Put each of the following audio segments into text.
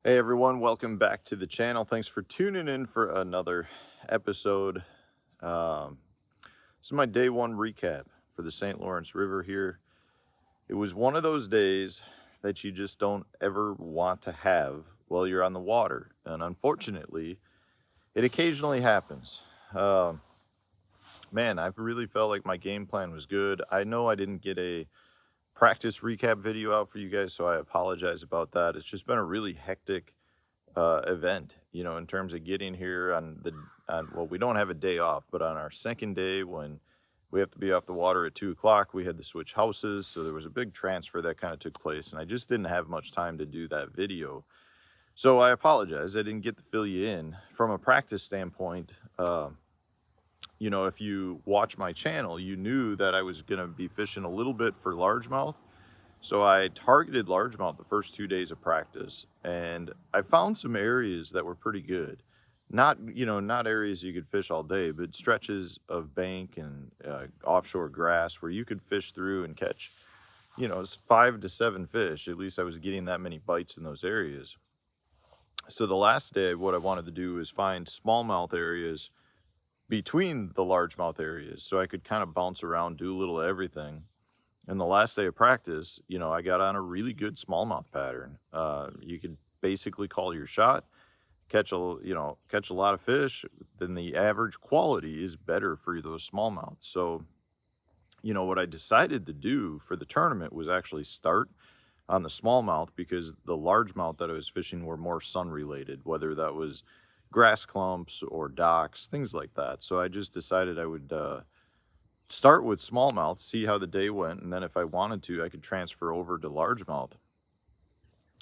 Hey everyone, welcome back to the channel. Thanks for tuning in for another episode. This is my day one recap for the St. Lawrence River here. It was one of those days that you just don't ever want to have while you're on the water. And unfortunately, it occasionally happens. Man, I've really felt like my game plan was good. I know I didn't get a practice recap video out for you guys, so I apologize about that. It's just been a really hectic event, in terms of getting here well, we don't have a day off, but on our second day when we have to be off the water at 2 o'clock, we had to switch houses. So there was a big transfer that kind of took place, and I just didn't have much time to do that video. So I apologize. I didn't get to fill you in. From a practice standpoint, if you watch my channel, you knew that I was going to be fishing a little bit for largemouth. So I targeted largemouth the first 2 days of practice, and I found some areas that were pretty good. Not areas you could fish all day, but stretches of bank and offshore grass where you could fish through and catch, it's 5 to 7 fish. At least I was getting that many bites in those areas. So the last day, what I wanted to do is find smallmouth areas between the largemouth areas so I could kind of bounce around, do a little of everything. And the last day of practice, I got on a really good smallmouth pattern. You could basically call your shot, catch a lot of fish. Then the average quality is better for those smallmouths. So, what I decided to do for the tournament was actually start on the smallmouth, because the largemouth that I was fishing were more sun related, whether that was grass clumps or docks, things like that. So I just decided I would start with smallmouth, see how the day went, and then if I wanted to, I could transfer over to largemouth.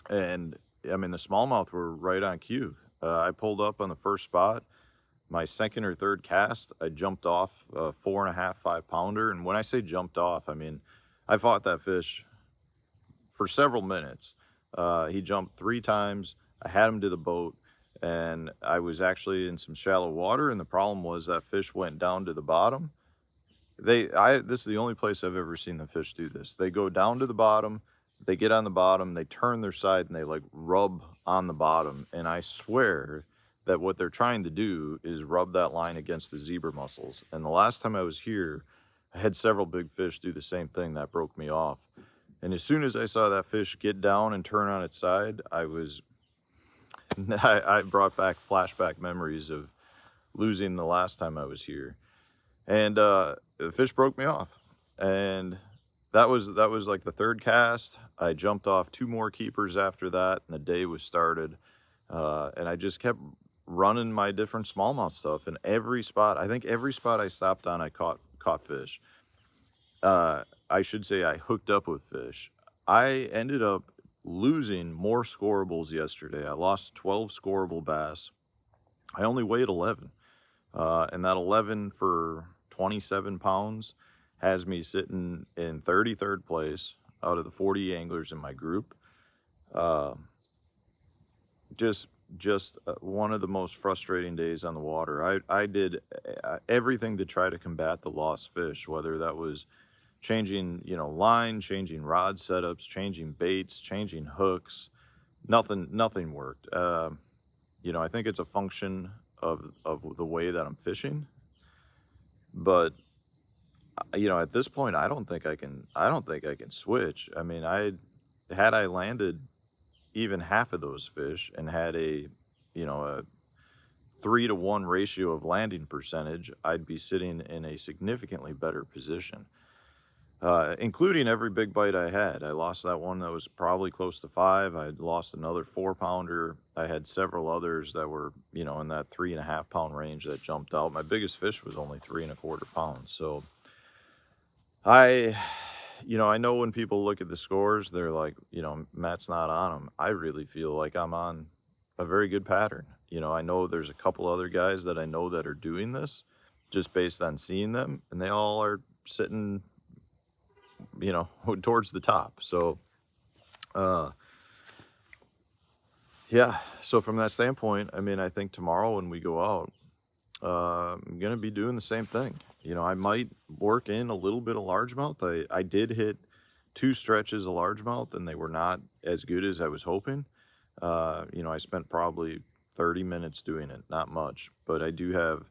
And I mean, the smallmouth were right on cue. I pulled up on the first spot. My second or third cast, I jumped off a 4.5, 5 pounder. And when I say jumped off, I mean, I fought that fish for several minutes. He jumped 3 times. I had him to the boat, and I was actually in some shallow water. And the problem was that fish went down to the bottom. This is the only place I've ever seen the fish do this. They go down to the bottom, they get on the bottom, they turn their side, and they like rub on the bottom. And I swear that what they're trying to do is rub that line against the zebra mussels. And the last time I was here, I had several big fish do the same thing. That broke me off. And as soon as I saw that fish get down and turn on its side, I brought back flashback memories of losing the last time I was here. And the fish broke me off. And that was like the third cast. I jumped off 2 more keepers after that, and the day was started. And I just kept running my different smallmouth stuff. And every spot I stopped on, I caught fish. I should say I hooked up with fish. I ended up losing more scorables yesterday. I lost 12 scoreable bass. I only weighed 11. And that 11 for 27 pounds has me sitting in 33rd place out of the 40 anglers in my group. Just one of the most frustrating days on the water. I did everything to try to combat the lost fish, whether that was changing, line, changing rod setups, changing baits, changing hooks. Nothing worked. I think it's a function of the way that I'm fishing. But at this point, I don't think I can switch. I mean, I landed even half of those fish and had a 3-to-1 ratio of landing percentage, I'd be sitting in a significantly better position. Including every big bite I had. I lost that one that was probably close to 5. I lost another 4-pounder. I had several others that were, in that 3.5 pound range that jumped out. My biggest fish was only 3.25 pounds. So I know when people look at the scores, they're like, Matt's not on them. I really feel like I'm on a very good pattern. I know there's a couple other guys that I know that are doing this just based on seeing them, and they all are sitting towards the top. So yeah, so from that standpoint, I mean, I think tomorrow when we go out, I'm gonna be doing the same thing. I might work in a little bit of largemouth. I did hit 2 stretches of largemouth, and they were not as good as I was hoping. You know, I spent probably 30 minutes doing it, not much, but I do have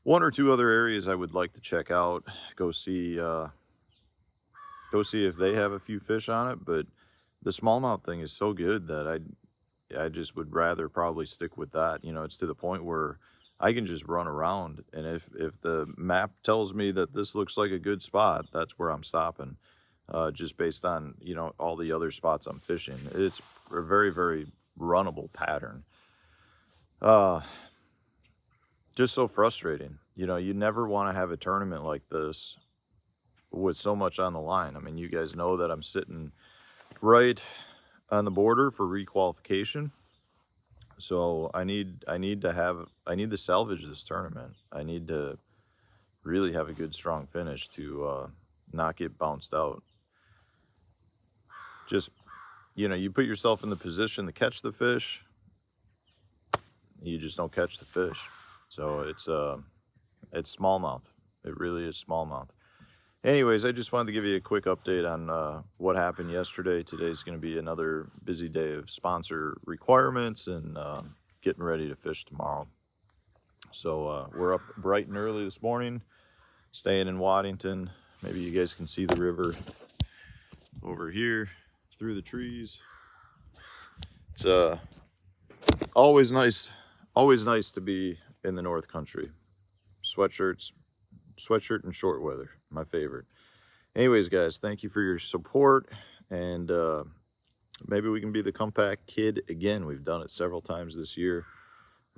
one or two other areas I would like to check out, go see, go see if they have a few fish on it. But the smallmouth thing is so good that I just would rather probably stick with that. You know, it's to the point where I can just run around, and if the map tells me that this looks like a good spot, that's where I'm stopping. Just based on, you know, all the other spots I'm fishing. It's a very, very runnable pattern. Uh, just so frustrating. You know, you never want to have a tournament like this with so much on the line. I mean, you guys know that I'm sitting right on the border for requalification. So I need to salvage this tournament. I need to really have a good strong finish to not get bounced out. Just, you know, you put yourself in the position to catch the fish, you just don't catch the fish. So it's smallmouth. It really is smallmouth. Anyways, I just wanted to give you a quick update on what happened yesterday. Today's going to be another busy day of sponsor requirements and getting ready to fish tomorrow. So we're up bright and early this morning, staying in Waddington. Maybe you guys can see the river over here through the trees. It's always nice to be in the North Country. Sweatshirt and short weather, my favorite. Anyways, guys, thank you for your support, and maybe we can be the comeback kid again. We've done it several times this year.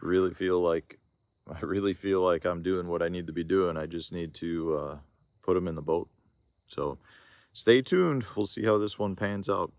I really feel like I'm doing what I need to be doing. I just need to put them in the boat. So stay tuned. We'll see how this one pans out.